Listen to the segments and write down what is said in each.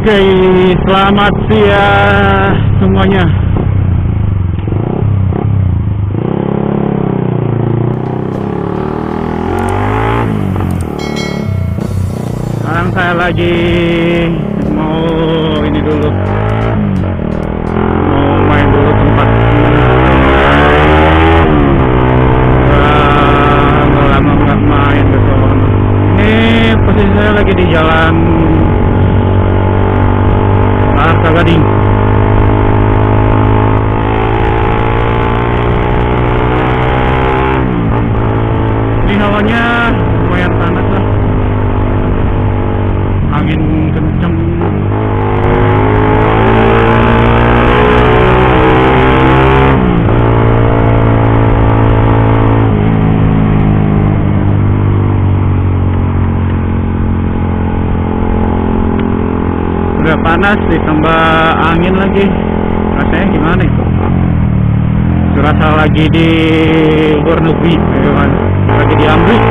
Oke, selamat siang semuanya. Sekarang saya lagi mau ini dulu, mau main dulu tempat. Udah lama nggak main ke sana. Ini posisi saya lagi di jalan Arta Gading. Ini hawanya lumayan panas lah, angin kenceng. Udah panas ditambah angin lagi, rasanya gimana itu? Serasa lagi di luar negeri, lagi di Amrik.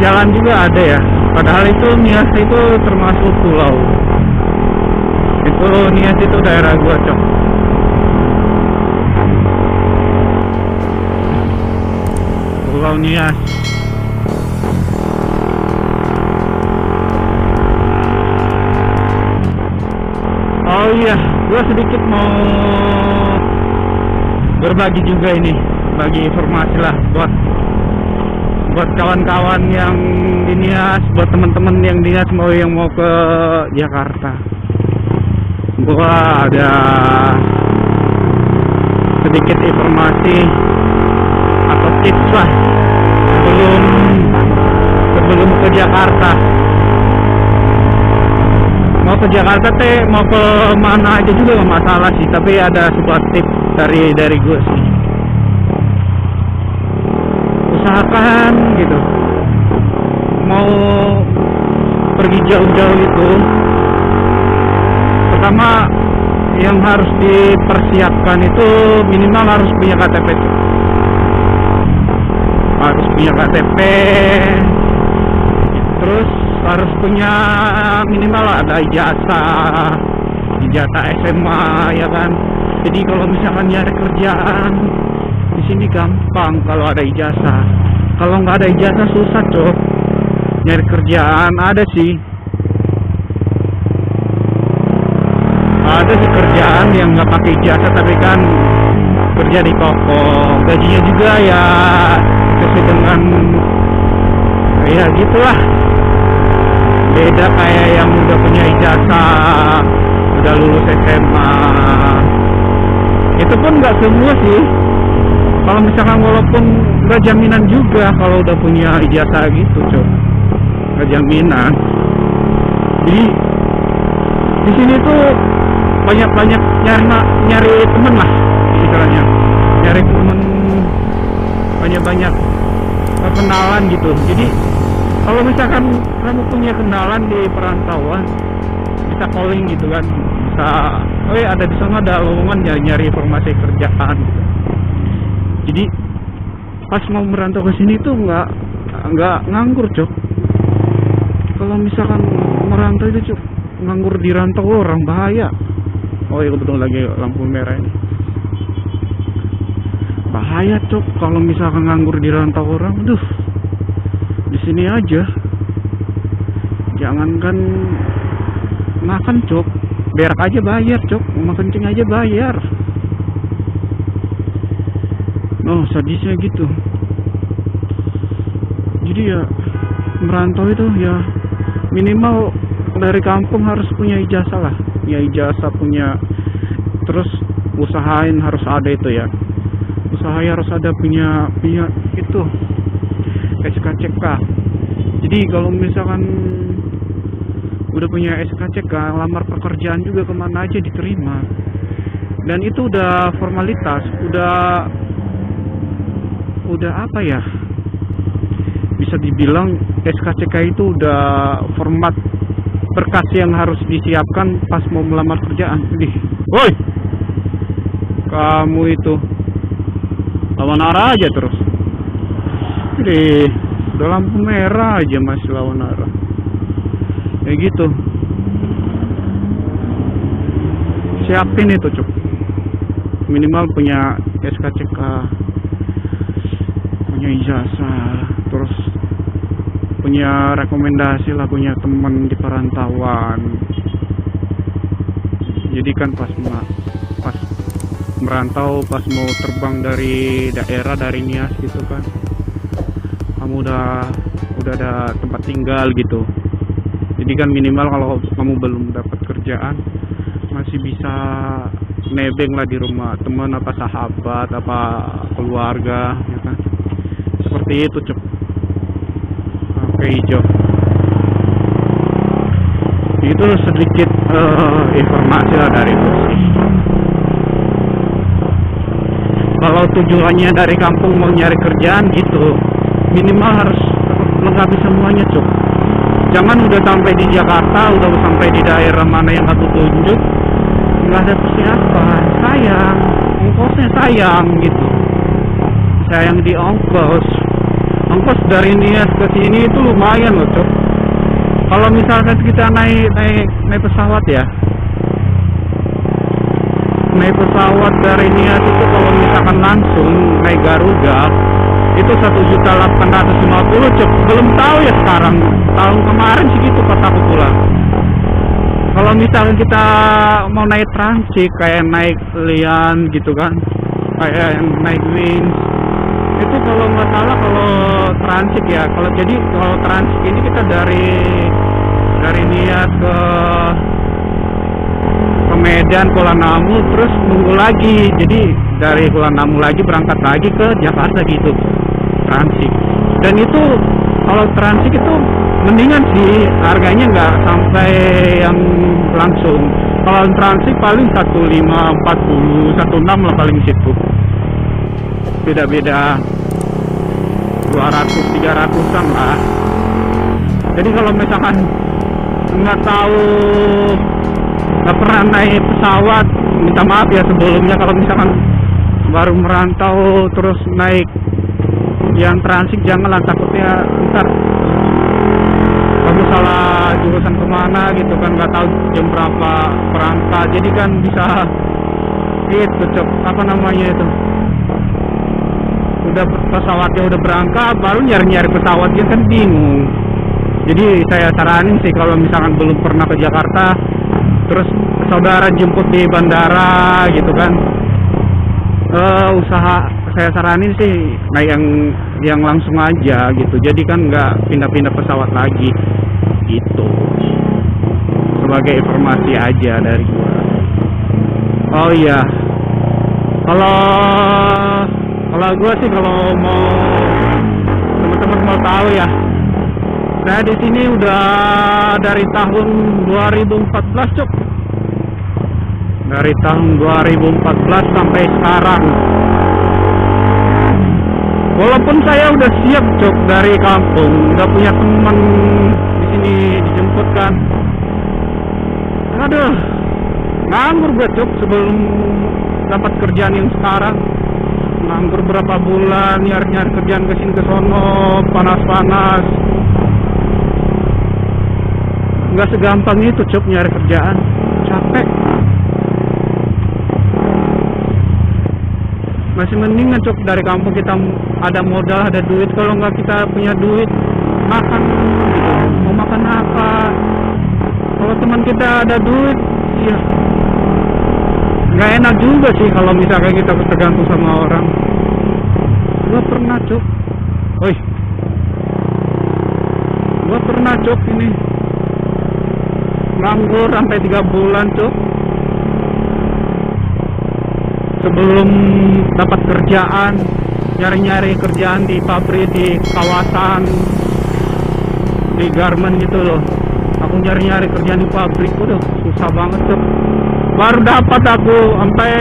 Jalan juga ada ya, padahal itu Nias itu termasuk pulau. Itu Nias itu daerah gua, Cok. Pulau Nias. Oh iya, gua sedikit mau berbagi juga ini, bagi informasi lah buat kawan-kawan yang di Nias, buat teman-teman yang di Nias yang mau ke Jakarta. Gua ada sedikit informasi atau tips lah sebelum ke Jakarta. Mau ke Jakarta mau ke mana aja juga gak masalah sih, tapi ada sebuah tips dari gue sih. Usahakan gitu, mau pergi jauh-jauh itu, pertama yang harus dipersiapkan itu minimal harus punya KTP. Harus punya KTP, terus harus punya minimal ada ijazah SMA ya kan. Jadi kalau misalkan nyari kerjaan di sini gampang kalau ada ijazah. Kalau nggak ada ijazah susah, Cok. Nyari kerjaan ada sih kerjaan yang nggak pakai ijazah tapi kan kerja di toko, gajinya juga ya sesuai dengan ya gitulah. Beda kayak yang udah punya ijazah, udah lulus SMA. Itu pun nggak semua sih. Kalau misalkan walaupun nggak jaminan juga kalau udah punya ijazah gitu, Cok. Nggak jaminan. Jadi di sini tuh banyak nyari temen lah istilahnya. Nyari temen, banyak kenalan gitu. Jadi kalau misalkan kamu punya kenalan di perantauan, bisa calling gitu kan. Bisa, ada di sana ada lowongan nyari informasi kerjaan gitu. Jadi pas mau merantau ke sini tuh nggak nganggur, Cok. Kalau misalkan merantau itu, Cok, nganggur di rantau orang bahaya. Oh iya, kebetulan lagi lampu merah ini. Bahaya, Cok, kalau misalkan nganggur di rantau orang. Aduh, di sini aja jangankan makan, Cok, berak aja bayar cok, mau kencing aja bayar. Oh sadisnya gitu. Jadi ya merantau itu ya minimal dari kampung harus punya ijazah lah, punya ijazah, punya, terus usahain harus ada itu ya, usahain harus ada punya itu SKCK. Jadi kalau misalkan udah punya SKCK, lamar pekerjaan juga kemana aja diterima, dan itu udah formalitas, udah apa ya, bisa dibilang SKCK itu udah format berkas yang harus disiapkan pas mau melamar kerjaan. Woi, kamu itu lawan arah aja terus. Udah lampu merah aja masih lawan arah. Kayak gitu. Siapin itu cuk. Minimal punya SKCK, punya ijazah, terus punya rekomendasi lah, punya teman di perantauan. Jadi kan pas merantau, pas mau terbang dari daerah, dari Nias gitu kan, kamu udah ada tempat tinggal gitu. Jadi kan minimal kalau kamu belum dapat kerjaan masih bisa nebeng lah di rumah teman apa sahabat apa keluarga ya kan, seperti itu cuk. Oke hijau itu sedikit informasi lah dari Bersih. Kalau tujuannya dari kampung mau nyari kerjaan gitu, minimal harus lengkapi semuanya cuk. Jangan udah sampai di Jakarta, udah sampai di daerah mana yang aku tunjuk, nggak ada persiapan, sayang, ongkosnya sayang gitu, sayang di ongkos dari Nias ke sini itu lumayan loh cok. Kalau misalkan kita naik pesawat ya, naik pesawat dari Nias itu kalau misalkan langsung naik Garuda itu 1.850.000 cok. Belum tahu ya sekarang, tahun kemarin segitu pas aku pulang. Kalau misalkan kita mau naik transit kayak naik Lian gitu kan, kayak naik Wings, itu kalau nggak salah kalau transit ya, kalau transit ini kita dari Nias ke Medan, Kuala Namu, terus nunggu lagi. Jadi dari Kuala Namu lagi berangkat lagi ke Jakarta gitu, transit. Dan itu kalau transit itu mendingan sih, harganya nggak sampai yang langsung. Kalau transit paling 1540, 16 lah paling situ. Beda-beda 200-300an lah. Jadi kalau misalkan nggak tahu, nggak pernah naik pesawat, minta maaf ya sebelumnya kalau misalkan baru merantau terus naik yang transit, janganlah, takutnya ntar kamu salah jurusan kemana gitu kan, nggak tahu jam berapa berangkat, jadi kan bisa gitu cok, apa namanya itu, udah pesawatnya udah berangkat baru nyari pesawatnya kan bingung. Jadi saya saranin sih kalau misalkan belum pernah ke Jakarta terus saudara jemput di bandara gitu kan, usaha saya saranin sih naik yang langsung aja gitu, jadi kan nggak pindah-pindah pesawat lagi gitu. Sebagai informasi aja dari gua. Oh iya, kalau gua sih, kalau mau teman-teman mau tahu ya, saya di sini udah dari tahun 2014 cok, dari tahun 2014 sampai sekarang. Walaupun saya udah siap cok dari kampung, udah punya teman di sini dijemput kan, aduh, nganggur gue cok sebelum dapat kerjaan yang sekarang. Nganggur berapa bulan nyari kerjaan kesini kesono, panas-panas. Nggak segampang itu cok nyari kerjaan, capek. Masih mending cok dari kampung kita ada modal, ada duit. Kalau nggak kita punya duit, makan gitu, mau makan apa? Kalau teman kita ada duit, Iya, nggak enak juga sih kalau misalkan kita tergantung sama orang. Gua pernah cok, woi, gua pernah cok ini nganggur sampai 3 bulan cok, sebelum dapat kerjaan, nyari-nyari kerjaan di pabrik, di kawasan, di garment gitu loh. Aku nyari-nyari kerjaan di pabrik, udah susah banget cok. Baru dapat aku sampai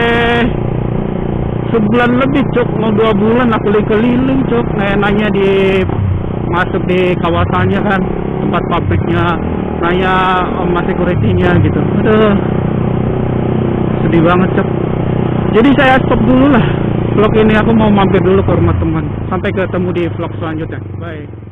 sebulan lebih cok, mau 2 bulan aku keliling cok, nanya di masuk di kawasannya kan, tempat pabriknya, nanya sama security-nya gitu. Aduh, sedih banget cok. Jadi saya stop dulu lah vlog ini, aku mau mampir dulu ke rumah teman. Sampai ketemu di vlog selanjutnya. Bye.